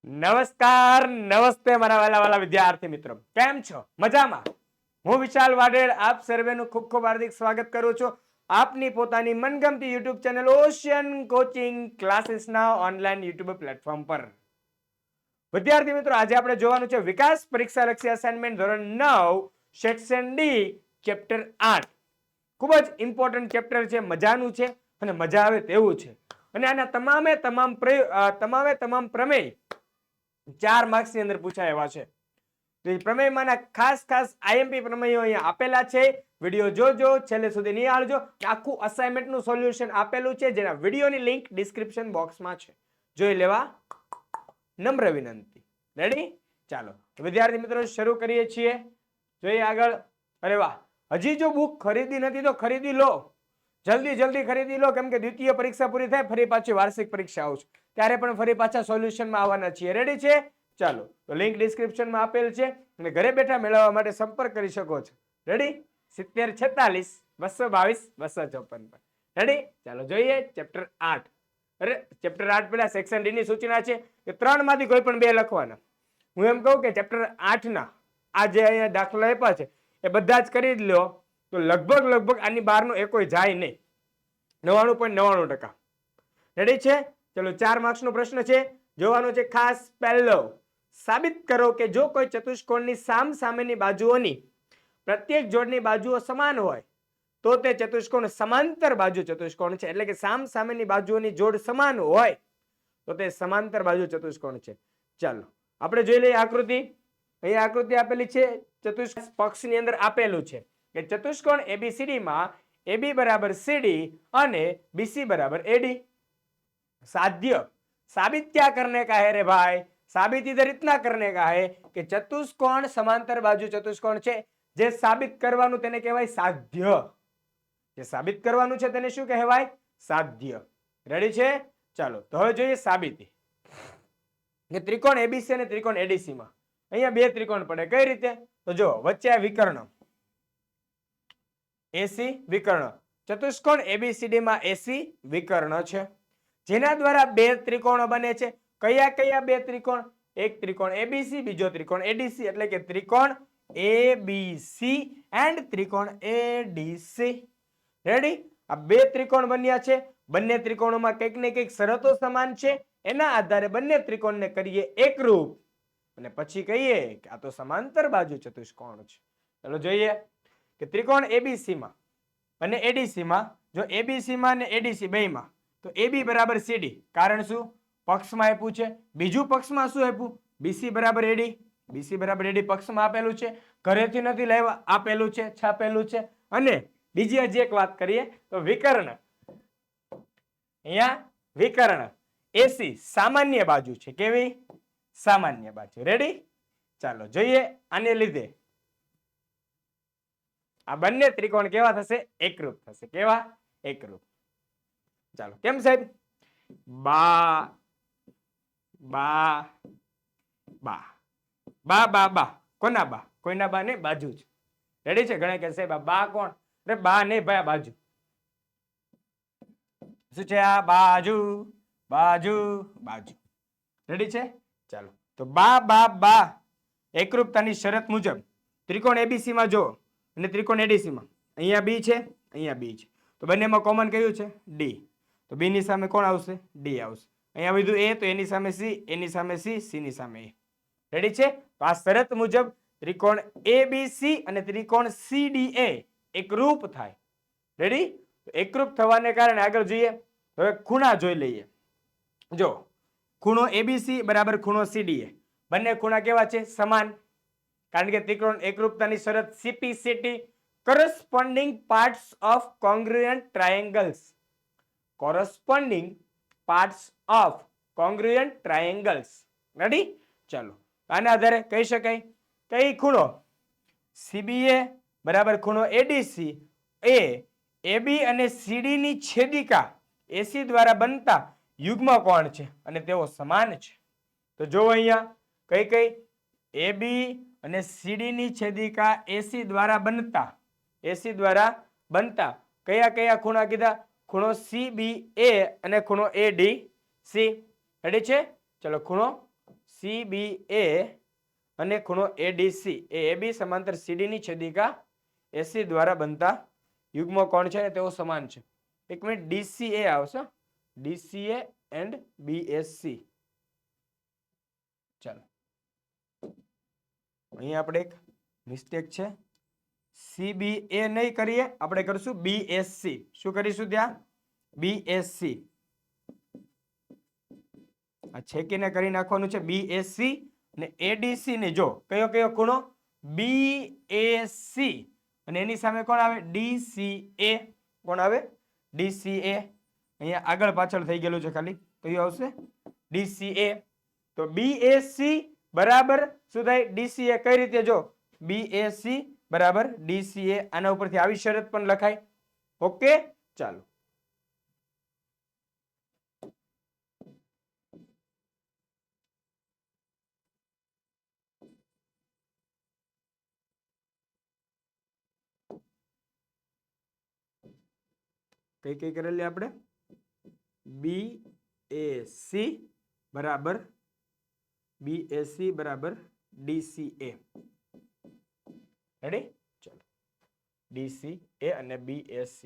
નમસ્કાર નમસ્તે મારા વાલા વિદ્યાર્થી મિત્રો, કેમ છો? મજામાં? હું વિશાલ વાડેર આપ સર્વેનું ખૂબ ખૂબ હાર્દિક સ્વાગત કરું છું આપની પોતાની મનગમતી યુટ્યુબ ચેનલ ઓશિયન કોચિંગ ક્લાસીસના ઓનલાઈન યુટ્યુબ પ્લેટફોર્મ પર. વિદ્યાર્થી મિત્રો, આજે આપણે જોવાનું છે વિકાસ પરીક્ષા લક્ષી અસાઇનમેન્ટ ધોરણ 9 સેક્શન ડી ચેપ્ટર 8. ખૂબ જ ઇમ્પોર્ટન્ટ ચેપ્ટર છે, મજાનું છે અને મજા આવે તેવું છે. અને આના તમામ પ્રમેય 4 માર્ક્સ ની અંદર પૂછાય એવા છે. તો પ્રમેયમાંના ખાસ આઈએમપી પ્રમેયો અહીંયા આપેલા છે. વિડિયો જોજો, છેલ્લે સુધી નિહાળજો. આખું અસાઇનમેન્ટ નું સોલ્યુશન આપેલું છે, જેના વિડિયોની લિંક ડિસ્ક્રિપ્શન બોક્સમાં છે. જોઈ લેવા નમ્ર વિનંતી. રેડી? ચાલો વિદ્યાર્થી મિત્રો, શરૂ કરીએ છીએ. જોઈએ આગળ. અરે વાહ, હજી જો બુક ખરીદી નથી તો ખરીદી લો, જલ્દી ખરીદી લો, કેમ કે દ્વિતીય પરીક્ષા પૂરી થાય ફરી પાછી વાર્ષિક પરીક્ષા આવશે, ત્યારે પણ ફરી પાછા સોલ્યુશનમાં આવવાના છીએ. રેડી છે? ચાલો, તો લિંક ડિસ્ક્રિપ્શનમાં આપેલ છે અને ઘરે બેઠા મેળવવા માટે સંપર્ક કરી શકો છો. રેડી? 7046 222 254 પર. રેડી? ચાલો જોઈએ ચેપ્ટર 8. અરે ચેપ્ટર 8 પેલા સેક્શન ડી ની સૂચના છે કે 3 માંથી કોઈ પણ 2 લખવાના. હું એમ કહું કે ચેપ્ટર 8 ના આ જે અહીંયા દાખલા આપ્યા છે એ બધા જ કરી જ લો, તો લગભગ આની બહારનો એકોય જાય નહીં. 99.99%. રેડી છે? ચલો 4 માર્ક્સનો પ્રશ્ન છે, જોવાનો છે ખાસ. પહેલો, સાબિત કરો કે જો કોઈ ચતુષ્કોણની સામસામેની બાજુઓની પ્રત્યેક જોડની બાજુઓ સમાન હોય તો તે ચતુષ્કોણ સમાંતર બાજુ ચતુષ્કોણ છે. એટલે કે સામસામેની બાજુઓની જોડ સમાન હોય તો તે સમાંતર બાજુ ચતુષ્કોણ છે. ચાલો આપણે જોઈ લઈએ આકૃતિ. અહીંયા આકૃતિ આપેલી છે, ચતુષ્કોણ પક્ષની અંદર આપેલું છે કે ચતુષ્કોણ ABCD માં AB બરાબર CD અને BC બરાબર AD. साध्य साबित क्या करने का है रे भाई? साबित इधर इतना करने का है कि चतुष्कोण समांतर बाजू चतुष्कोण છે, જે સાબિત કરવાનું તેને કહેવાય સાધ્ય. જે સાબિત કરવાનું છે તેને શું કહેવાય? સાધ્ય. રેડી છે? ચાલો તો હવે જોઈએ સાબિતી. કે ત્રિકોણ ABC અને ત્રિકોણ ADC માં અહીંયા 2 ત્રિકોણ પડે. કઈ રીતે? તો જો વચ્ચે આ વિકર્ણ AC વિકર્ણ, ચતુષ્કોણ ABCD માં AC વિકર્ણ છે, જેના દ્વારા 2 ત્રિકોણો બને છે. કયા 2 ત્રિકોણ? એક ત્રિકોણ ABC, બીજો ત્રિકોણ ADC, એટલે કે ત્રિકોણ ABC એન્ડ ત્રિકોણ ADC. રેડી? આ 2 ત્રિકોણ બન્યા છે. બંને ત્રિકોણોમાં કંઈક ને કંઈક શરતો સમાન છે. એના આધારે બંને ત્રિકોણને કરીએ એકરૂપ અને પછી કહીએ કે આ તો સમાંતર બાજુ ચતુષ્કોણ છે. ચાલો જોઈએ કે ત્રિકોણ ABC માં અને ADC માં, જો ABC માં અને ADC બેયમાં તો AB બરાબર CD. કારણ શું? પક્ષમાં આપ્યું છે. બીજું પક્ષમાં શું આપ્યું? BC બરાબર AD. BC બરાબર AD પક્ષમાં આપેલું છે, ઘરેથી નથી લાવ્યા, આપેલું છે, છાપેલું છે. અને બીજી હજી એક વાત કરીએ તો વિકર્ણ, અહીંયા વિકર્ણ AC સામાન્ય બાજુ છે. કેવી? સામાન્ય બાજુ. રેડી? ચાલો જોઈએ. આને લીધે આ બંને ત્રિકોણ કેવા થશે? એકરૂપ થશે. કેવા? એકરૂપ. ચાલો કેમ સાહેબ? બા બા બા બા બા બા. કોના બા? કોઈના બા ને, બાજુ જ. રેડી છે? ઘણા કે સાહેબ બા કોણ? અરે બા ને ભાઈ, બાજુ. શું છે આ? બાજુ બાજુ બાજુ. રેડી છે? ચાલો તો બા બા બા એકરૂપતાની શરત મુજબ ત્રિકોણ ABC માં જો અને ત્રિકોણ ADC માં અહીંયા B છે, અહીંયા B છે, તો બંનેમાં કોમન કયું છે? D. તો B ની સામે કોણ આવશે? D આવશે. અહીંયા બધું A, તો એની સામે C, એની સામે C, C ની સામે A. રેડી છે? તો આ શરત મુજબ ત્રિકોણ ABC અને ત્રિકોણ CDA એકરૂપ થાય. રેડી? એકરૂપ થવાને કારણે આગળ જોઈએ. હવે ખૂણા જોઈ લઈએ. જો ખૂણો ABC બરાબર ખૂણો CDA, બંને ખૂણા કેવા છે? સમાન. કારણ કે ત્રિકોણ એકરૂપતાની શરત CPCT, corresponding parts of congruent triangles. corresponding parts of congruent triangles. Ready? ચાલો આના આધારે કહી શકાય કઈ ખૂણો CBA બરાબર ખૂણો ADC એ AB અને CD ની છેદિકા AC દ્વારા બનતા યુગ્મ કોણ છે અને તેઓ સમાન છે. તો જો અહીંયા કઈ AB અને CD ની છેદિકા AC દ્વારા બનતા કયા ખૂણા કીધા? ખૂણો CBA અને ખૂણો ADC. રેડી છે? ચલો ખૂણો CBA અને ખૂણો ADC એ AB સમાંતર CD ની છેદિકા AC દ્વારા બનતા યુગ્મ કોણ છે તેઓ સમાન છે. એક મિનિટ, DCA આવશે, DCA એન્ડ BSC. ચાલો અહીંયા આપણે એક મિસ્ટેક છે, CBA નહીં કરીએ, આપણે કરશું BSC. શું કરીશું ત્યાં? BSC. આ છેકીને કરી નાખવાનું છે BSC અને ADC ને જો કયો કયો ખૂણો BAC અને એની સામે કોણ આવે? DCA. કોણ આવે? DCA. અહીંયા આગળ પાછળ થઈ ગયેલું છે ખાલી, કયું આવશે? DCA. તો BAC બરાબર શું થાય? DCA. કઈ રીતે? જો BAC બરાબર DCA. આના ઉપરથી આવી શરત પણ લખાય. ઓકે, ચાલો કઈ કઈ કરેલી આપણે? BAC બરાબર DCA. રેડી? ચલો, DCA અને BAC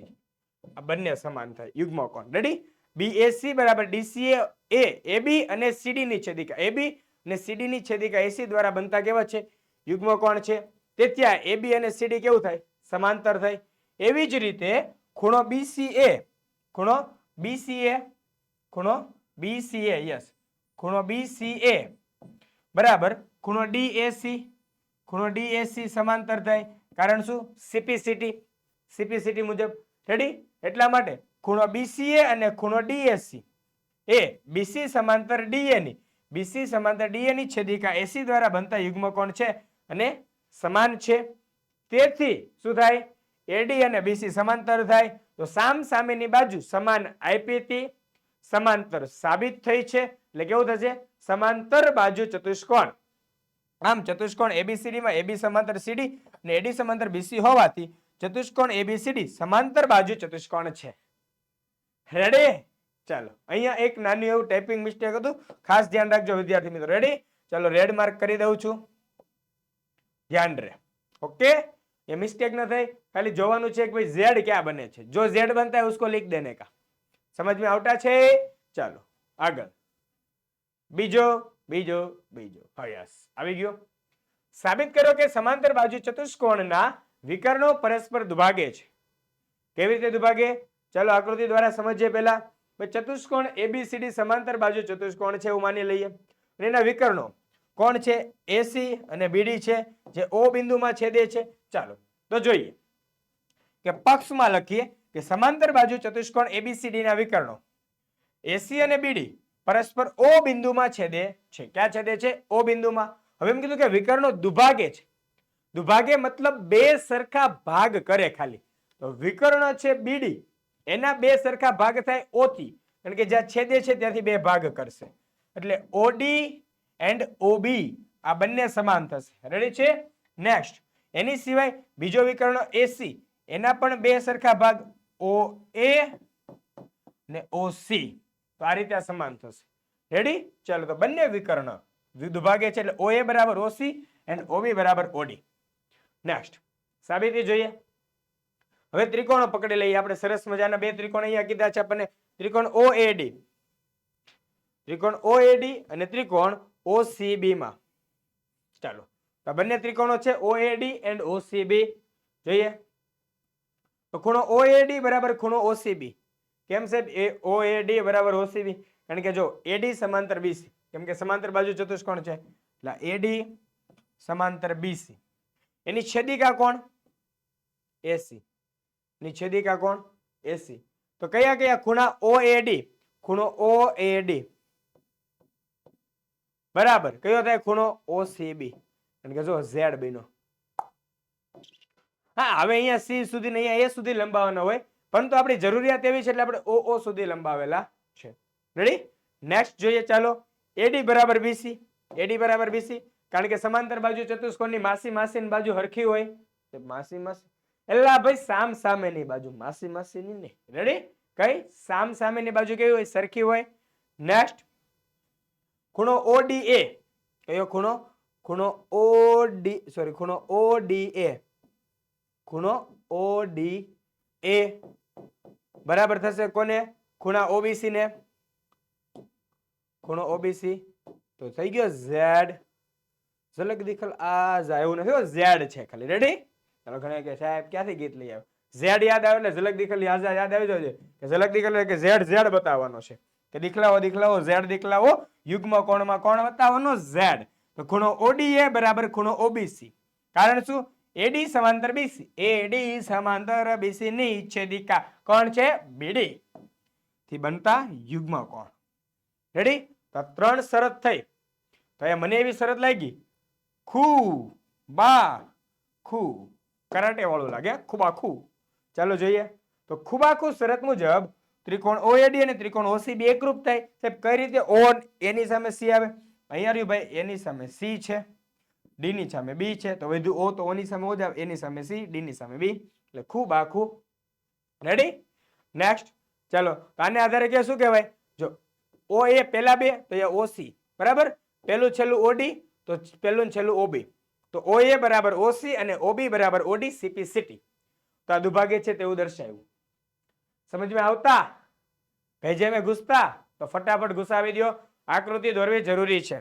આ બંને સમાન થાય યુગ્મ કોણ. રેડી? BAC બરાબર DCA એ AB અને CD ની છેદિકા AB અને CD ની છેદિકા AC દ્વારા બનતા કેવા છે? યુગ્મ કોણ છે. તેથી આ AB અને CD કેવું થાય? સમાંતર થાય. એવી જ રીતે ખૂણો BCA, ખૂણો BCA, યસ, ખૂણો BCA બરાબર ખૂણો DAC, ખૂણો DAC સમાંતર થાય. કારણ શું? CPCT મુજબ. રેડી? એટલા માટે ખૂણો BCA અને ખૂણો DAC એ BC સમાંતર DA ની છેદિકા AC દ્વારા બનતા યુગ્મ કોણ છે અને સમાન છે. તેથી શું થાય? AD અને BC સમાંતર થાય. તો સામ સામેની બાજુ સમાન આપી સમાંતર સાબિત થઈ છે. એટલે કેવું થશે? સમાંતર બાજુ ચતુષ્કોણ. આમ ચતુષ્કોણ ABCD માં AB સમાંતર CD અને AD સમાંતર BC હોવાથી ચતુષ્કોણ ABCD સમાંતર બાજુ ચતુષ્કોણ છે. રેડી? ચાલો અહીંયા એક નાનું એવું ટાઈપિંગ મિસ્ટેક હતું, ખાસ ધ્યાન રાખજો વિદ્યાર્થી મિત્રો. રેડી? ચાલો રેડ માર્ક કરી દઉં છું, ધ્યાન રહે. ઓકે, ये मिस्टेक न થાય, ખાલી જોવાનું છે કે ભાઈ z क्या बने છે. जो z बनता है उसको लिख देने का. समझ में આવતા છે? ચાલો આગળ બીજો યસ આવી ગયો. સાબિત કરો કે સમાંતર બાજુ ચતુષ્કોણના વિકર્ણો પરસ્પર દુભાગે છે. કેવી રીતે દુભાગે? ચાલો આકૃતિ દ્વારા સમજીએ. પહેલા ચતુષ્કોણ ABCD સમાંતર બાજુ ચતુષ્કોણ છે એવું માની લઈએ. અને એના વિકર્ણો કોણ છે? AC અને BD છે, જે O બિંદુમાં છેદે છે. ચાલો તો જોઈએ કે પક્ષમાં લખીએ કે સમાંતર બાજુ ચતુષ્કોણ ABCD ના વિકર્ણો AC અને BD પરસ્પર O બિંદુમાં છેદે છે. ક્યાં છેદે છે? O બિંદુમાં. હવે એમ કીધું કે વિકર્ણો દુભાગે છે. દુભાગે મતલબ બે સરખા ભાગ કરે ખાલી. તો વિકર્ણ છે BD, એના બે સરખા ભાગ થાય O થી, કારણ કે જ્યાં છેદે છે ત્યાંથી બે ભાગ કરશે. એટલે OD એન્ડ OB આ બંને સમાન થશે. રેડી છે? નેક્સ્ટ એની સિવાય બીજો વિકર્ણ AC, એના પણ બે સરખા ભાગ OA ને OC. તો આ રીતે સમાન થશે. રેડી? ચાલો તો બંને વિકર્ણ દુભાગે છે એટલે OA બરાબર OC એન્ડ OB બરાબર OD. નેક્સ્ટ સાબિતી જોઈએ. હવે ત્રિકોણો પકડી લઈએ આપણે. સરસ મજાના બે ત્રિકોણ અહીંયા કીધા છે આપણને. ત્રિકોણ OAD અને ત્રિકોણ OCB માં. ચાલો તો બંને ત્રિકોણો છે OAD એન્ડ OCB. જોઈએ તો ખૂણો OAD બરાબર ખૂણો OCB. કેમ સાહેબ? OAD બરાબર OCB? કારણ કે જો AD સમાંતર BC, કેમ કે સમાંતર બાજુ ચતુષ્કોણ છે એટલે AD સમાંતર BC. એની છેદિકા કોણ? AC. ની છેદિકા કોણ? AC. તો કયા કયા ખૂણા? OAD, ખૂણો OAD બરાબર કયો થાય? ખૂણો OCB. કારણ કે જો Z બન્યો. હા, હવે અહીંયા C સુધી ને અહીંયા A સુધી લંબાવવાનો હોય, પરંતુ આપણી જરૂરિયાત એવી છે એટલે આપણે OO સુધી લંબાવેલા છે. રેડી? નેક્સ્ટ જોઈએ. ચાલો AD બરાબર BC. AD બરાબર BC કારણ કે સમાંતર બાજુ ચતુષ્કોણની માસીની બાજુ હરખી હોય. માસી એલા ભાઈ સામ સામેની બાજુ, માસીની નહીં. રેડી? કઈ? સામ સામેની બાજુ કેવી હોય? સરખી હોય. નેક્સ્ટ ખૂણો ODA. કયો ખૂણો? ખૂણો ઓડી, સોરી, ખૂણો ઓડીએ, ખૂણો ઓડીએ બરાબર થશે કોને? ખૂણા ઓબીસી ને. ખૂણો ઓબીસી તો થઈ ગયો ઝેડ. ઝલક દીખલ આ એવું નથી, ઝેડ છે ખાલી. રેડી? ચાલો, ઘણા કે સાહેબ ક્યાંથી ગીત લઈ આવ્યો? ઝેડ યાદ આવે એટલે ઝલક દીખલ યાદ આવી જશે કે ઝલક દીખલ કે ઝેડ બતાવવાનો છે કે દીખલાવો ઝેડ દીખલાવો યુગ્મ કોણમાં કોણ બતાવવાનો? ઝેડ. તો ખૂણો ઓડીએ બરાબર ખૂણો ઓબીસી. કારણ શું? એડી સમાંતર બીસી. એડી સમાંતર બીસી ની છેદિકા કોણ છે? બીડી થી બનતા યુગ્મ કોણ. રેડી? તો 3 શરત થઈ. તો એ મને એવી શરત લાગી, ખૂ બા ખૂ, કરાટે વાળું લાગે, ખૂબાખૂ. ચાલો જોઈએ. તો ખૂબાખૂ શરત મુજબ ત્રિકોણ ઓએડી અને ત્રિકોણ ઓસીબી એકરૂપ થાય. સાહેબ કઈ રીતે? ઓ એની સામે સી આવે. અહીંયા રહ્યું ભાઈ, એની સામે સી છે, ડી ની સામે બી છે, તો વધુ ઓ તો ઓ ની સામે ઓ જ આવે, એની સામે સી, ડી ની સામે બી, એટલે ખૂબાખૂ. રેડી? નેક્સ્ટ. ચાલો, આને આધારે કે શું કહેવાય? જો ઓ એ પેલા બે તો એ ઓસી બરાબર, પેલું છેલ્લું ઓડી તો પેલું છેલ્લું ઓબી, તો ઓ એ બરાબર ઓસી અને ઓબી બરાબર ઓડી સીપી સીટી. તો આ દુભાગ્ય છે તેવું દર્શાવ્યું. સમજમાં આવતા? ભેજે મેં ઘૂસતા તો ફટાફટ ઘુસાવી દો. આકૃતિ દોરવી જરૂરી છે,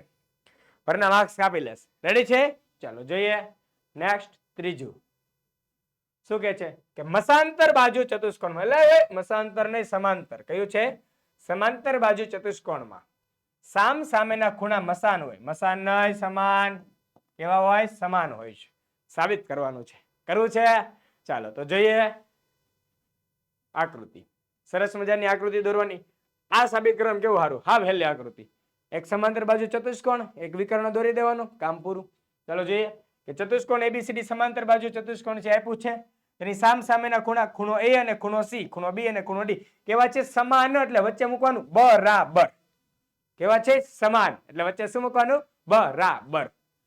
પરના માર્ક્સ કાપી લેશે. રેડી છે? ચાલો જોઈએ. નેક્સ્ટ, ત્રીજું શું કે છે કે મસાંતર બાજુ ચતુષ્કોણમાં, એટલે મસાંતર નહીં સમાંતર. કયું છે? સમાંતર બાજુ ચતુષ્કોણમાં સામ સામેના ખૂણા મસાન હોય. મસાન નહીં, સમાન. કેવા હોય? સમાન હોય છે. સાબિત કરવાનું છે. કરવું છે? ચાલો તો જોઈએ આકૃતિ. સરસ મજાની આકૃતિ દોરવાની. આ સાબિત કરવાનું કેવું સારું, હા વહેલી આકૃતિ. એક સમાંતર બાજુ ચતુષ્કોણ, એક વિકર્ણ દોરી દેવાનું, કામ પૂરું. ચાલો જોઈએ કે ચતુષ્કોણ એબીસીડી સમાંતર બાજુ ચતુષ્કોણ છે, આપ્યું છે. એની સામ સામેના ખૂણા ખૂણો એ અને ખૂણો સી, ખૂણો બી અને ખૂણો ડી કેવા છે? સમાન. એટલે વચ્ચે મૂકવાનું બરાબર. કેવા છે? સમાન. એટલે વચ્ચે શું મૂકવાનું? બરાબર.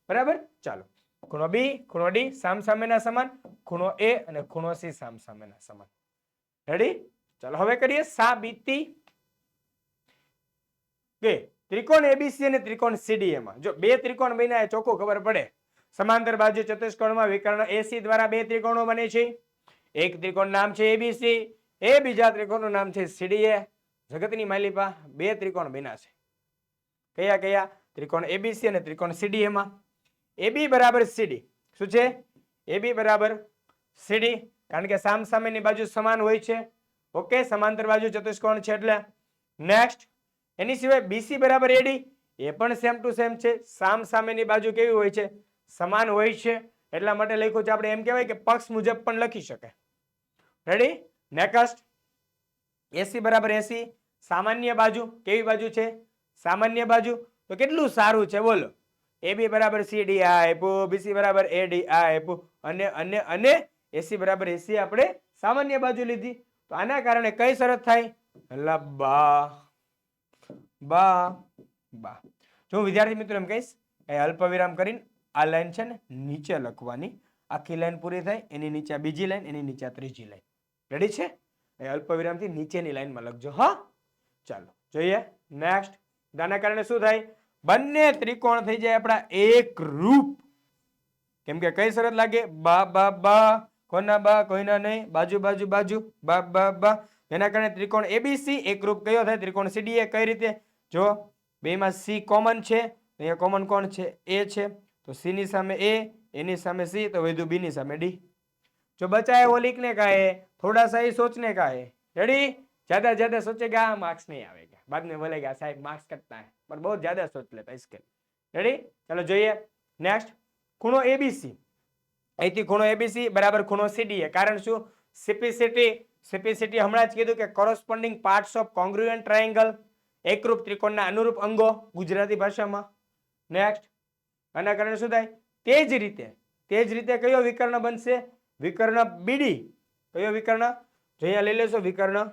બરાબર? ચાલો, ખૂણો બી ખૂણો ડી સામ સામેના સમાન, ખૂણો એ અને ખૂણો સી સામ સામેના સમાન. રેડી? ચાલો હવે કરીએ સાબિતી. કે ત્રિકોણ એબીસી અને ત્રિકોણ સીડીએ માં જો બે ત્રિકોણ બન્યા એ ચોખ્ખું ખબર પડે. સમાંતર બાજુ ચતુષ્કોણમાં વિકર્ણ એસી દ્વારા બે ત્રિકોણો બને છે. એક ત્રિકોણ નામ છે એબીસી, એ બીજા ત્રિકોણનું નામ છે સીડીએ. જગતની માલિપા બે ત્રિકોણ બન્યા છે. કયા કયા? ત્રિકોણ એબીસી અને ત્રિકોણ સીડીએ માં. એબી બરાબર સીડી. શું છે? એબી બરાબર સીડી, કારણ કે સામ સામેની બાજુ સમાન હોય છે. ઓકે, સમાંતર બાજુ ચતુષ્કોણ છે એટલે. નેક્સ્ટ, એની સિવાય બીસી બરાબર એડી, એ પણ સેમ ટુ સેમ છે. સામ સામેની બાજુ કેવી હોય છે? સમાન હોય છે. એટલા માટે લખ્યું છે આપણે, એમ કહેવાય કે પક્ષ મુજબ પણ લખી શકાય. રેડી? નેક્સ્ટ, એસી બરાબર એસી, સામાન્ય બાજુ. કેવી બાજુ છે? સામાન્ય બાજુ. તો કેટલું સારું છે બોલો. એબી બરાબર સીડી આ આપ્યું, બીસી બરાબર એડી આ આપ્યું, અને એસી બરાબર એસી આપણે સામાન્ય બાજુ લીધી. તો આના કારણે કઈ શરત થાય? બા બા બા. જો વિદ્યાર્થી મિત્રો એમ કહીશ, અલ્પ વિરામ કરીને આ લાઈન છે ને નીચે લખવાની. આખી લાઈન પૂરી થાય એની નીચે બીજી લાઈન, એની નીચે ત્રીજી લાઈન. રેડી છે? અલ્પ વિરામથી નીચેની લાઈનમાં લખજો. હા, ચાલો જોઈએ નેક્સ્ટ. આના કારણે શું થાય? બંને ત્રિકોણ થઈ જાય આપણા એક રૂપ. કેમ કે કઈ શરત લાગે? બા બા બા. કોના બા? કોઈના નહીં. બાજુ બાજુ બાજુ, બા બા બા. એના કારણે ત્રિકોણ એબીસી એકરૂપ કયો થાય? ત્રિકોણ સીડીએ. કઈ રીતે? જો બેમાં સી કોમન છે, અહીંયા કોમન કોણ છે? એ છે. તો સી ની સામે એ, એની સામે સી, તો વધુ બી ની સામે ડી. जो बचा है वो लिखने का है, थोड़ा सा ही सोचने का है. रेडी? ज्यादा सोचेगा मार्क्स नहीं आएगा, बाद में बोलेगा साहब मार्क्स कटता है, पर बहुत ज्यादा सोच लेता है इसके. रेडी? चलो જોઈએ નેક્સ્ટ. ખૂણો એબીસી, અહીંથી ખૂણો એબીસી બરાબર ખૂણો સીડીએ. કારણ શું? સિપિસિટી હમણાં જ કીધું કે કોરોસ્પોન્ડિંગ પાર્ટ્સ ઓફ કોંગ્રુએન્ટ ટ્રાયેંગલ, એકરૂપ ત્રિકોણના અનુરૂપ અંગો ગુજરાતી ભાષામાં. નેક્સ્ટ, આના કારણે શું થાય? તે જ રીતે કયો વિકર્ણ બનશે? વિકર્ણ બીડી. કયો વિકર્ણ? જો અહીંયા લઈ લેશો વિકર્ણ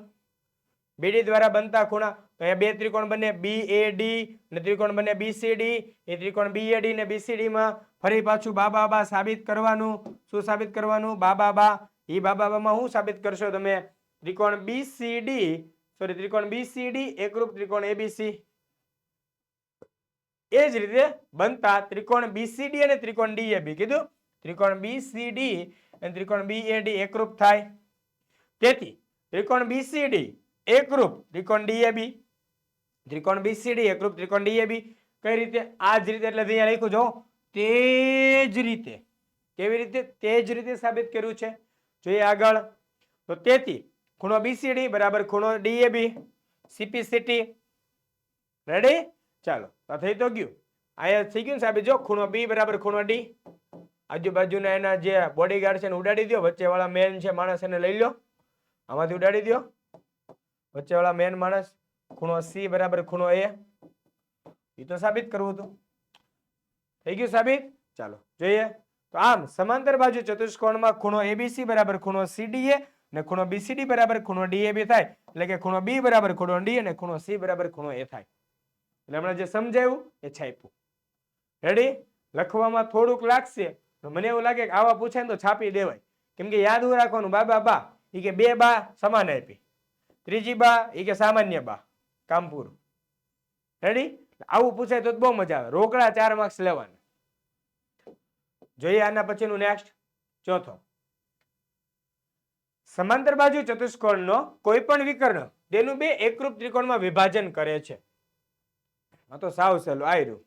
બીડી દ્વારા બનતા ખૂણા. તો અહીંયા બે ત્રિકોણ બને બીએડી અને ત્રિકોણ બને બીસીડી. એ ત્રિકોણ બીએડી ને બીસીડી માં ફરી પાછું બા બા સાબિત કરવાનું. શું સાબિત કરવાનું? બા બા. ઈ બા માં શું સાબિત કરશો તમે? ત્રિકોણ બીસીડી એકરૂપ ત્રિકોણ એબીસી. એ જ રીતે બનતા ત્રિકોણ BCD અને ત્રિકોણ DAB કીધું ત્રિકોણ BCD અને ત્રિકોણ BAD એકરૂપ થાય. તેથી ત્રિકોણ BCD એકરૂપ ત્રિકોણ DAB, ત્રિકોણ BCD એકરૂપ ત્રિકોણ DAB. કઈ રીતે? આ જ રીતે, એટલે અહીંયા લખ્યું જો તે જ રીતે. કેવી રીતે? તે જ રીતે સાબિત કર્યું છે. જોઈએ આગળ. તો તેથી ખૂણો BCD બરાબર ખૂણો DAB, CPCT. રેડી? ચાલો, તો થઈ તો ગયું. અહીંયા થઈ ગયું ને સાબિત. જો ખૂણો B બરાબર ખૂણો D. આજુબાજુના એના જે બોડીગાર્ડ છે એને ઉડાડી દો. વચ્ચેવાળા મેન છે માણસ એને લઈ લો, આમાંથી ઉડાડી દો. વચ્ચેવાળા મેન માણસ. ખૂણો C બરાબર ખૂણો A. એ તો સાબિત કરવું હતું. થઈ ગયું સાબિત? ચાલો જોઈએ. તો આમ સમાંતર બાજુ ચતુષ્કોણમાં ખૂણો ABC બરાબર ખૂણો CDA અને ખૂણો BCD બરાબર ખૂણો DAB થાય. એટલે કે ખૂણો B બરાબર ખૂણો D અને ખૂણો C બરાબર ખૂણો A થાય. એટલે હમણાં જે સમજાયું એ છાપ્યું. રેડી? લખવામાં થોડુંક લાગશે. મને એવું લાગે કે આવા પૂછાય તો છાપી દેવાય. કેમ કે યાદ રાખવાનું, બાબા બા એ કે બે બા સમાન આપી, ત્રીજી બા એ કે સામાન્ય બા. કામ પૂરું. રેડી? આવું પૂછાય તો બહુ મજા આવે. રોકડા 4 માર્ક્સ લેવાના. જોઈએ આના પછીનું નેક્સ્ટ. ચોથો, સમાંતર બાજુ ચતુષ્કોણનો કોઈ પણ વિકર્ણ તેનું બે એકરૂપ ત્રિકોણમાં વિભાજન કરે છે. આ તો સાવ સહેલું આયરું.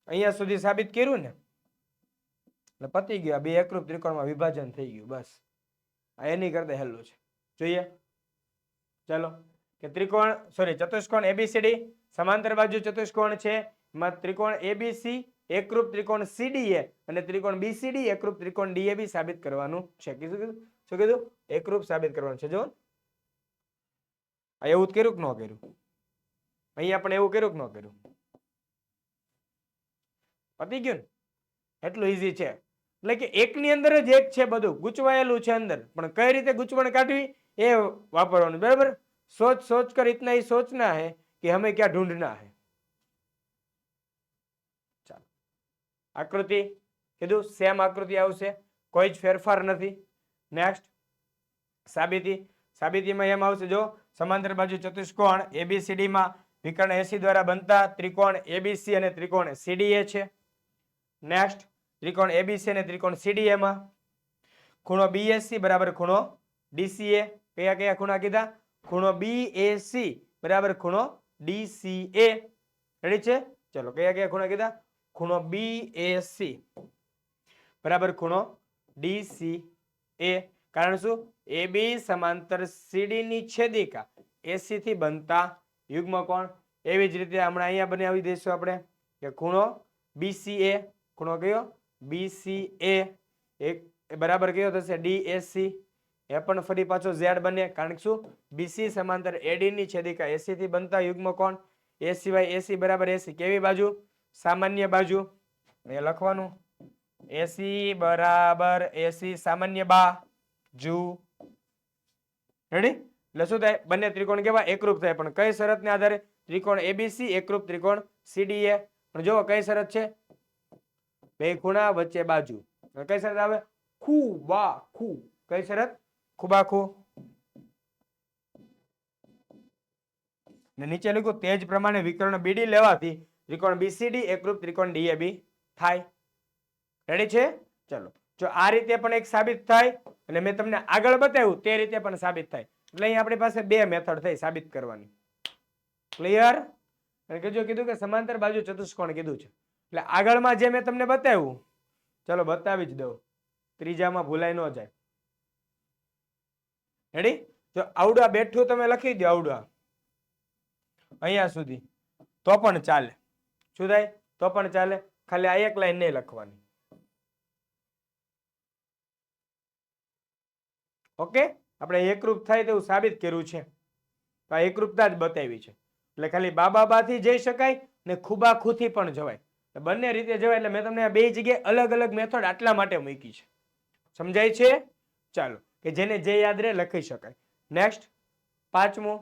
અહીંયા સુધી સાબિત કર્યું ને એટલે પતી ગયું. બે એકરૂપ ત્રિકોણમાં વિભાજન થઈ ગયું. બસ આ એની કરતા હેલું છે. જોઈએ ચાલો કે ત્રિકોણ ચતુષ્કોણ ABCD સમાંતર બાજુ ચતુષ્કોણ છે. એમાં ત્રિકોણ ABC એકરૂપ ત્રિકોણ CDA અને ત્રિકોણ BCD એકરૂપ ત્રિકોણ DAB સાબિત કરવાનું છે. શું કીધું? એકરૂપ સાબિત કરવાનું છે. જો એવું જ કર્યું કે ન કર્યું? અહીંયા પણ એવું કર્યું કે ન કર્યું? પતી ગયું ને? એટલું ઈઝી છે. એટલે કે એકની અંદર જ એક છે, બધું ગૂંચવાયેલું છે અંદર, પણ કઈ રીતે ગૂંચવણ કાઢવી એ વાપરવાનું. બરાબર? सोच सोच कर इतना ही सोचना है कि हमें क्या ढूंढना है. ચાલો આકૃતિ કીધું સેમ આકૃતિ આવશે, કોઈ જ ફેરફાર નથી. નેક્સ્ટ સાબિતી. સાબિતીમાં એમ આવશે જો સમાંતર બાજુ ચતુષ્કોણ ABCD માં વિકર્ણ AC દ્વારા બનતા ત્રિકોણ ABC અને ત્રિકોણ CDA છે. નેક્સ્ટ ત્રિકોણ ABC અને ત્રિકોણ CDA માં ખૂણો BSC બરાબર ખૂણો DCA. કયા કયા ખૂણા કીધા? ખૂણો BAC બરાબર ખૂણો DCA. રેડી છે? ચલો કયા કયા ખૂણા કીધા? ખૂણો BAC બરાબર ખૂણો DCA. કારણ શું? AB સમાંતર CD ની છેદિકા AC થી બનતા યુગ્મકોણ. એવી જ રીતે હમણાં અહીંયા બનાવી દઈશું આપણે કે ખૂણો BCA. ખૂણો કયો? BCA એક બરાબર કયો થશે? DAC. એ પણ ફરી પાછો Z બને. કારણ કે શું? BC સમાંતર AD ની છેદિકા AC થી બનતા યુગ્મકોણ. એ સિવાય AC બરાબર AC કેવી બાજુ? સામાન્ય બાજુ. એ લખવાનું AC બરાબર AC સામાન્ય બાજુ. રેડી? એટલે શું થાય? બંને ત્રિકોણ કેવા? એકરૂપ થાય. પણ કઈ શરતને આધારે? ત્રિકોણ ABC એકરૂપ ત્રિકોણ CDA. પણ જો કઈ શરત છે? બે ખૂણા વચ્ચે બાજુ. કઈ શરત આવે? ખૂબાખૂ. કઈ શરત? ખૂબાખૂ. ને નીચે લખ્યું તે જ પ્રમાણે વિકર્ણ BD લેવાથી ત્રિકોણ BCD એકરૂપ ત્રિકોણ DAB થાય. રેડી છે? ચલો જો આ રીતે પણ એક સાબિત થાય અને મેં તમને આગળ બતાવ્યું તે રીતે પણ સાબિત થાય. એટલે અહીં આપણી પાસે બે મેથડ થઈ સાબિત કરવાની. ક્લિયર? અને કીધું કે સમાંતર બાજુ ચતુષ્કોણ કીધું છે. એટલે આગળમાં જે મેં તમને બતાવ્યું, ચલો બતાવી જ દઉં, ત્રીજામાં ભૂલાઈ ન જાય. રેડી? જો આવડા બેઠું તમે લખી દો, આવડા અહીંયા સુધી તો પણ ચાલે. શું થાય? તો પણ ચાલે. ખાલી આ એક લાઈન નહીં લખવાની. ઓકે? આપણે એકરૂપ થાય તેવું સાબિત કર્યું છે. તો આ એકરૂપતા જ બતાવી છે. એટલે ખાલી બાબાથી જઈ શકાય ને ખૂબાખૂથી પણ જવાય. બંને રીતે જવાય. એટલે મેં તમને આ બે જગ્યાએ અલગ અલગ મેથડ આટલા માટે મૂકી છે. સમજાય છે? ચાલો કે જેને જે યાદ રહે લખી શકાય. નેક્સ્ટ પાંચમું,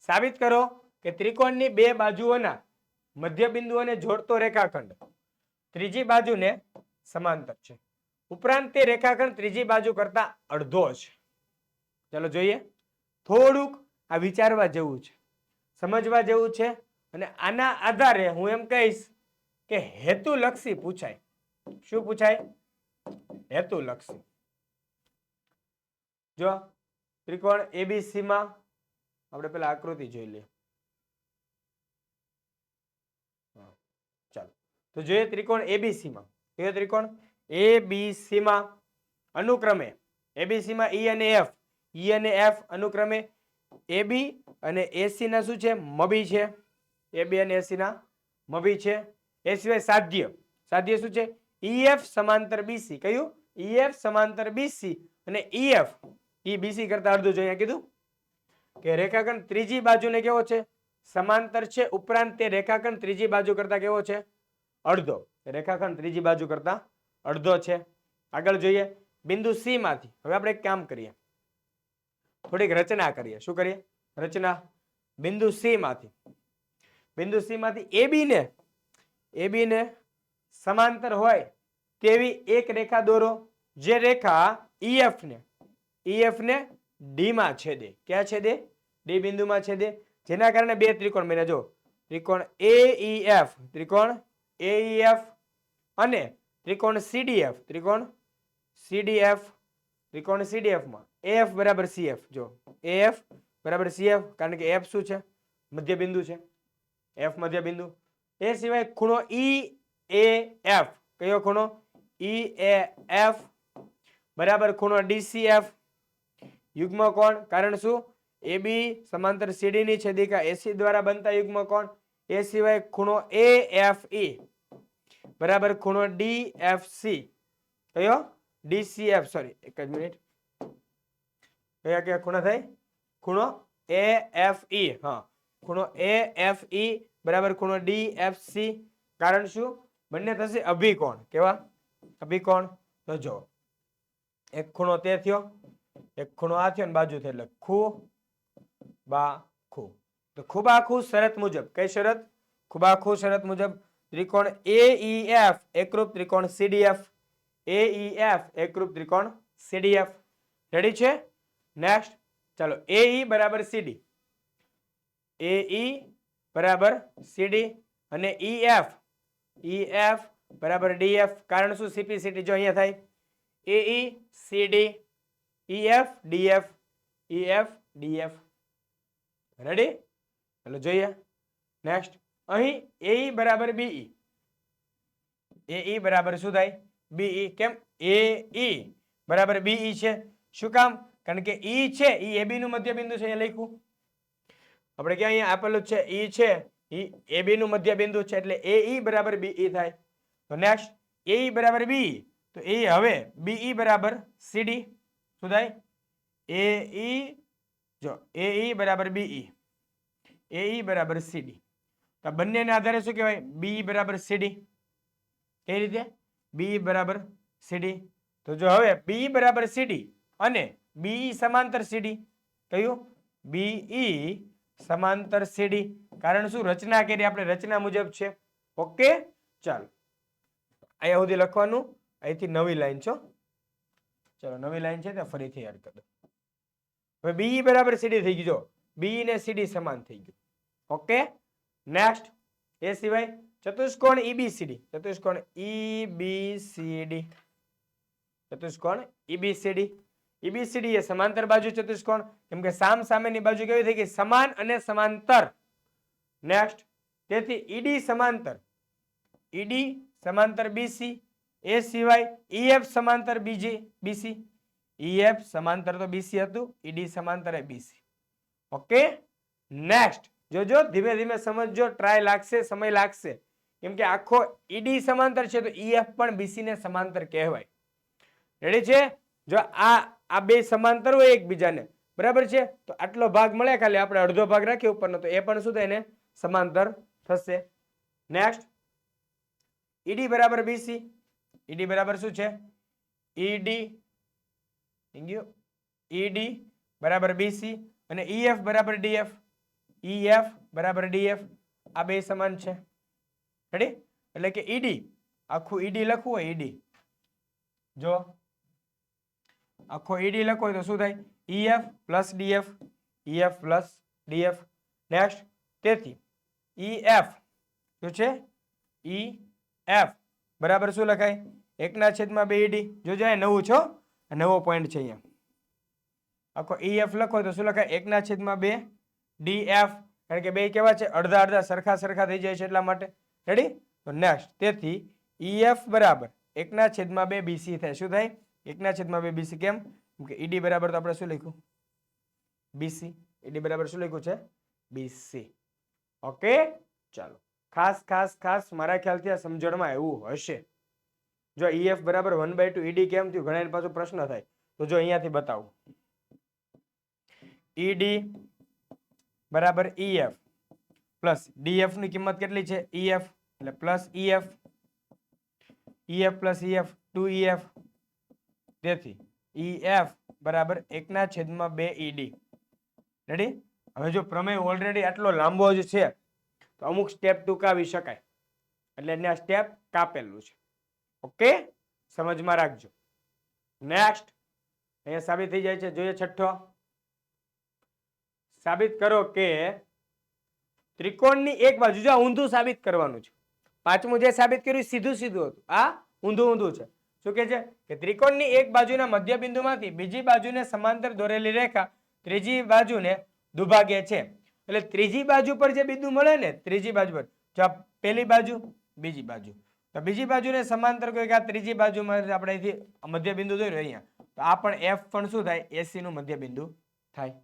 સાબિત કરો કે ત્રિકોણની બે બાજુઓના મધ્ય બિંદુઓને જોડતો રેખાખંડ ત્રીજી બાજુને સમાંતર છે. ઉપરાંત તે રેખાખંડ ત્રીજી બાજુ કરતા અડધો છે. ચલો જોઈએ. થોડુંક આ વિચારવા જેવું છે, સમજવા જેવું છે. અને આના આધારે હું એમ કહીશ કે હેતુલક્ષી પૂછાય. શું પૂછાય? હેતુલક્ષી. જો ત્રિકોણ એબીસી માં આપણે પેલા આકૃતિ જોઈ લઈએ. ચાલો તો જોઈએ ત્રિકોણ એબીસી માં. કયો ત્રિકોણ? એબીસી માં અનુક્રમે એબીસી માં ઈ અને એફ અનુક્રમે એબી અને એસી ના શું છે? મબી છે. એબી અને એસી ના મબી છે. એ સિવાય સાધ્ય. સાધ્ય શું છે? ઈએફ સમાંતર બીસી. કયું? ઈએફ સમાંતર બીસી અને ઈએફ ઈ બીસી કરતા અડધું જોઈએ. કીધું કે રેખાખંડ ત્રીજી બાજુને કેવો છે? સમાંતર છે. ઉપરાંત તે રેખાખંડ ત્રીજી બાજુ કરતા કેવો છે? અડધો. રેખાખંડ ત્રીજી બાજુ કરતા અડધો છે. આગળ જોઈએ બિંદુ સી માંથી. હવે આપણે એક કામ કરીએ, થોડીક રચના કરીએ. શું કરીએ? રચના. બિંદુ સી માંથી એબી ને સમાંતર હોય તેવી એક રેખા દોરો, જે રેખા ઈએફ ને ડી માં છેદે. ક્યાં છેદે? ડી બિંદુમાં છેદે. જેના કારણે બે ત્રિકોણ બન્યા. જો ત્રિકોણ એઈએફ અને ત્રિકોણ સીડીએફ માં એફ બરાબર સીએફ. જો એફ બરાબર સીએફ, કારણ કે એફ શું છે? મધ્ય બિંદુ છે. એફ મધ્ય બિંદુ. એ સિવાય ખૂણો ઈએએફ. કયો ખૂણો? ઈએએફ બરાબર ખૂણો ડીસીએફ. યુગ્મ કોણ. કારણ શું? એબી સમાંતર સીડી ની છેદિકા એસી દ્વારા બનતા યુગ્મ કોણ. એ સિવાય ખૂણો એએફઈ બરાબર ખૂણો ડીએફસી. કયો? ડીસીએફ. સોરી, એક જ મિનિટ. કયા કયા ખૂણા થાય? ખૂણો એએફઈ. હા, ખૂણો એએફઈ બરાબર ખૂણો ડીએફસી. કારણ શું? બંને થશે અભિકોણ. કેવા? અભિકોણ. તો જો એક ખૂણો તે થયો, એક ખૂણો આ થયો, ને બાજુ થયો, એટલે ખૂબાખૂ. તો ખૂબાખૂ શરત મુજબ. કઈ શરત? ખૂબાખૂ શરત મુજબ ત્રિકોણ એઈએફ એકરૂપ ત્રિકોણ સીડીએફ. એઈએફ એકરૂપ ત્રિકોણ સીડીએફ. રેડી છે? નેક્સ્ટ ચાલો એઈ બરાબર સીડી. એઈ બરાબર સીડી અને ઈએફ બરાબર ડીએફ. કારણ શું? સીપી જો અહીંયા થાય. એઈ સીડી ઈએફ ડીએફ. રેડી? ચાલો જોઈએ નેક્સ્ટ. અહીં એઈ બરાબર બીઈ. એઈ બરાબર શું થાય? બીઈ. કેમ? એઈ બરાબર બીઈ છે. શું કામ? કારણ કે ઈ છે, ઈ એબી નું મધ્ય બિંદુ છે. અહીંયા લખ્યું આપણે કે અહીંયા આપેલું છે ઈ છે, ઈ એબી નું મધ્ય બિંદુ છે, એટલે એઈ બરાબર બીઈ થાય. તો નેક્સ્ટ એઈ બરાબર બીઈ. તો એ હવે બીઈ બરાબર સીડી. શું થાય? એઈ જો એઈ બરાબર બીઈ, એઈ બરાબર સીડી. તો બંનેના આધારે શું કહેવાય? બી બરાબર સીડી. કઈ રીતે? બી બરાબર સીડી. તો જો હવે બી બરાબર સીડી અને બીઈ સમાંતર સીડી. કયું? બીઈ સમાંતર સીડી. કારણ શું? રચના કરી આપણે, રચના મુજબ છે. ઓકે, ચાલો અહીંયા સુધી લખવાનું. અહીંથી નવી લાઈન છો. ચલો નવી લાઈન છે ત્યાં ફરીથી યાદ કરો. હવે બીઈ બરાબર સીડી થઈ ગયું. જો બી ને સીડી સમાન થઈ ગયું. ઓકે, નેક્સ્ટ એ સિવાય ચતુષ્કોણ ઈબીસીડી. ચતુષ્કોણ ઈબીસીડી. ઈબીસીડી એ સમાંતર બાજુ ચતુષ્કોણ. કેમ કે સામ સામેની બાજુ કેવી થઈ ગઈ? સમાન અને સમાંતર. નેક્સ્ટ તેથી ઈડી સમાંતર બીસી. એ સિવાય ઈએફ સમાંતર બીસી. ઈએફ સમાંતર તો બીસી હતું, ઈડી સમાંતર એ બીસી. ઓકે, નેક્સ્ટ જોજો, ધીમે ધીમે સમજજો. ટ્રાય લાગશે, સમય લાગશે. કેમ કે આખો ઈડી સમાંતર છે તો ઈએફ પણ બીસી ને સમાંતર કહેવાય. રેડી છે? જો આ બે સમાંતર હોય એકબીજાને, બરાબર છે, તો આટલો ભાગ મળે, ખાલી આપણે અડધો ભાગ રાખીએ ઉપરનો, તો એ પણ શું થાય? ને સમાંતર થશે. નેક્સ્ટ ઈડી બરાબર બીસી. ઈડી બરાબર શું છે? ઈડી બરાબર બીસી અને ઈએફ બરાબર ડીએફ. ઈએફ બરાબર ડીએફ. આ બે સમાન છે. રેડી? એટલે કે ઈડી, આખું ઈડી લખવું હોય, ઈડી જો આખો ઈડી લખવો હોય તો શું થાય? EF plus DF. EF plus DF. Next તેથી ઈ એફ શું છે ઈ એફ બરાબર શું લખાય 1/2 ED જોજો અહીં નવું છો નવો પોઈન્ટ છે અહીંયા આખો ઈ એફ લખો તો શું લખાય 1/2 DF કારણ કે બે કેવા છે અડધા અડધા સરખા સરખા થઈ જાય છે એટલા માટે રેડી તો નેક્સ્ટ તેથી EF બરાબર 1/2 BC થાય શું થાય 1/2 BC કેમ કે ED બરાબર તો આપણે શું લખ્યું BC ED બરાબર શું લખ્યું છે BC ઓકે ચાલો ખાસ ખાસ ખાસ મારા ખ્યાલથી આ સમજણમાં એવું હશે જો EF બરાબર 1/2 ED કેમ થયું ઘણા પાછો પ્રશ્ન થાય તો જો અહીંયાથી બતાવું ED બરાબર EF પ્લસ DF ની કિંમત કેટલી છે EF એટલે plus EF plus EF 2EF તેથી EF બરાબર 1/2 ED રેડી હવે જો પ્રમેય ઓલરેડી આટલો લાંબો જ છે તો અમુક સ્ટેપ ટૂંકાવી શકાય એટલે એને આ સ્ટેપ કાપેલું છે ઓકે સમજમાં રાખજો નેક્સ્ટ અહીંયા સાબિત થઈ જાય છે જોઈએ છઠ્ઠો સાબિત કરો કે ત્રિકોણની એક બાજુ જો ઊંધું સાબિત કરવાનું છે પાંચમું જે સાબિત કર્યું સીધું સીધું હતું આ ઊંધું ઊંધું છે શું કે છે કે ત્રિકોણની એક બાજુના મધ્ય બિંદુમાંથી બીજી બાજુને સમાંતર દોરેલી રેખા ત્રીજી બાજુને દુભાગે છે એટલે ત્રીજી બાજુ પર જે બિંદુ મળે ને ત્રીજી બાજુ પર જો પહેલી બાજુ બીજી બાજુ તો બીજી બાજુને સમાંતર કોઈ આ ત્રીજી બાજુમાં આપણે અહીંથી મધ્ય બિંદુ દોર્યો અહીંયા તો આ પણ F પણ શું થાય AC નું મધ્ય બિંદુ થાય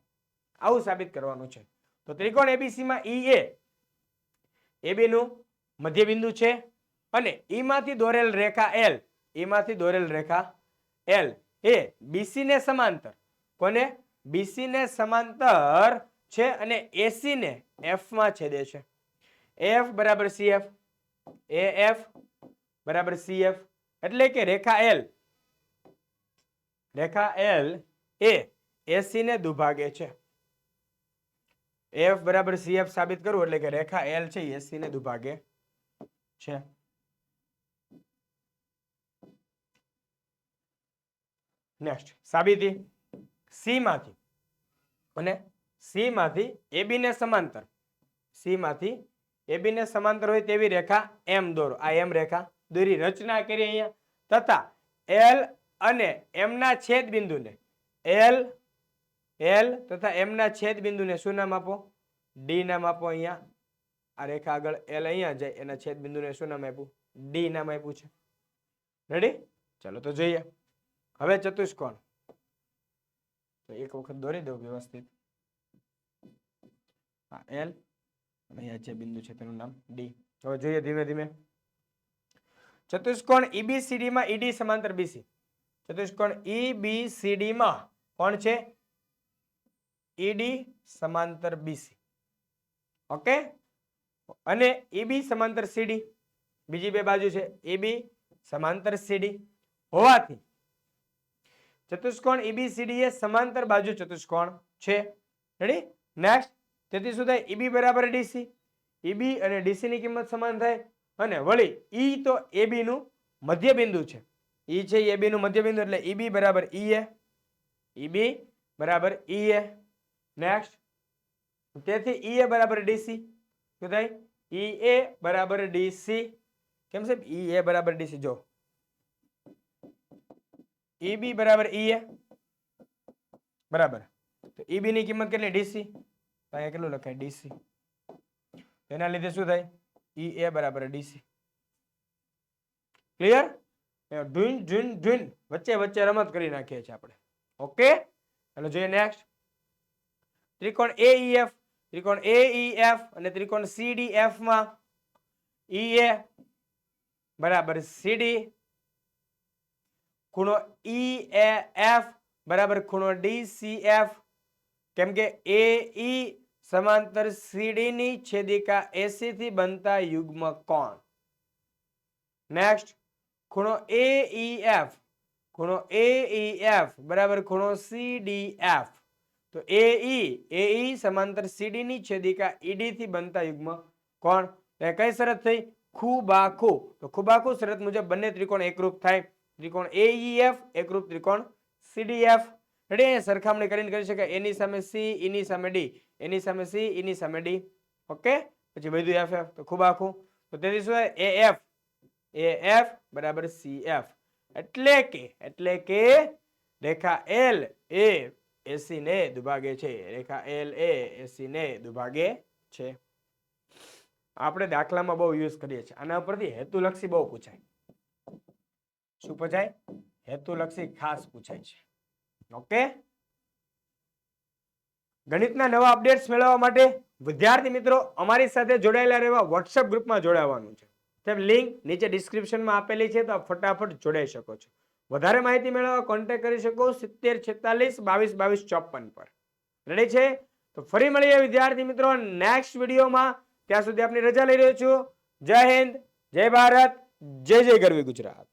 આવું સાબિત કરવાનું છે તો ત્રિકોણ ABC માં EA AB નું મધ્ય બિંદુ છે અને E માંથી દોરેલ રેખા L એ BC ને સમાંતર કોને BC ને સમાંતર છે અને AC ને F માં છેદે છે AF બરાબર CF AF બરાબર CF એટલે કે રેખા L એ AC ને દુભાગે છે AF બરાબર CF સાબિત કરવું એટલે કે રેખા L છે AC ને દુભાગે છે નેક્સ્ટ સાબિતી C માંથી અને C માંથી AB ને સમાંતર હોય તેવી રેખા M દોરો આ M રેખા દોરી રચના કરી અહીંયા તથા L અને M ના છેદ બિંદુને L તથા M ના છેદ બિંદુને શું નામ આપો D નામ આપો અહીંયા આ રેખા આગળ L અહીંયા જાય એના છેદ બિંદુને શું નામ આપ્યું D નામ આપ્યું છે રેડી ચાલો તો જોઈએ હવે ચતુષ્કોણ તો એક વખત દોરી દઉં વ્યવસ્થિત આ L અહીંયા જે બિંદુ છે તેનું નામ D હવે જોઈએ ધીમે ધીમે ચતુષ્કોણ EBCD માં ED સમાંતર BC ચતુષ્કોણ EBCD માં કોણ છે ED સમાંતર BC ઓકે અને EB સમાંતર CD બીજી બે બાજુ છે EB સમાંતર CD હોવાથી ચતુષ્કોણ EBCD એ સમાંતર બાજુ ચતુષ્કોણ છે રેડી નેક્સ્ટ તેથી શું થાય EB બરાબર DC EB અને DC ની કિંમત સમાન થાય અને વળી E તો AB નું મધ્ય બિંદુ છે E છે AB નું મધ્ય બિંદુ એટલે EB બરાબર EA નેક્સ્ટ તેથી EA બરાબર DC શું થાય EA બરાબર DC કેમ છે EA બરાબર DC જો EB બરાબર EA બરાબર તો EB ની કિંમત કેટલી DC અહીંયા કેટલું લખાય DC એના લીધે શું થાય EA બરાબર DC ક્લિયર ઢૂન વચ્ચે વચ્ચે રમત કરી નાખીએ છીએ આપણે ઓકે ચાલો જોઈએ નેક્સ્ટ ત્રિકોણ AEF અને ત્રિકોણ CDF માં EA બરાબર CD ખૂણો EAF બરાબર ખૂણો DCF કેમ કે AE સમાંતર CD ની છેદિકા AC થી બનતા યુગ્મ કોણ નેક્સ્ટ ખૂણો AEF બરાબર ખૂણો CDF તો AE સમાંતર CD ની છેદિકા ED થી બનતા યુગ્મ કોણ કઈ શરત થઈ ખૂબાખૂ તો ખૂબાખૂ શરત મુજબ બંને ત્રિકોણ એકરૂપ થાય ત્રિકોણ AEF એકરૂપ ત્રિકોણ CDF રેડી સરખામણી કરીને કરી શકાય એની સામે C એની સામે D એની સામે C એની સામે D ઓકે પછી બધું એફ એફ, તો ખૂબ આખું. તો તેથી શું થાય? AF બરાબર CF, એટલે કે રેખા L એ AC ને દુભાગે છે. રેખા L એ AC ને દુભાગે છે. આપણે દાખલામાં બહુ યુઝ કરીએ છીએ. આના ઉપરથી હેતુલક્ષી બહુ પૂછાય. શું પૂછાય? હેતુલક્ષી ખાસ પૂછાય છે. ઓકે, ગણિતના નવા અપડેટ્સ મેળવવા માટે વિદ્યાર્થી મિત્રો અમારી સાથે જોડાયેલા રહેવા વોટ્સએપ ગ્રુપમાં જોડાવાનું છે. તેમ લિંક નીચે ડિસ્ક્રિપ્શનમાં આપેલી છે, તો આપ ફટાફટ જોડાઈ શકો છો. વધારે માહિતી મેળવવા કોન્ટેક્ટ કરી શકો 70 46 22 22 54 પર. રેડી છે? તો ફરી મળીએ વિદ્યાર્થી મિત્રો નેક્સ્ટ વિડીયોમાં. ત્યાં સુધી આપની રજા લઈ રહ્યો છું. જય હિન્દ, જય ભારત, જય જય ગરવી ગુજરાત.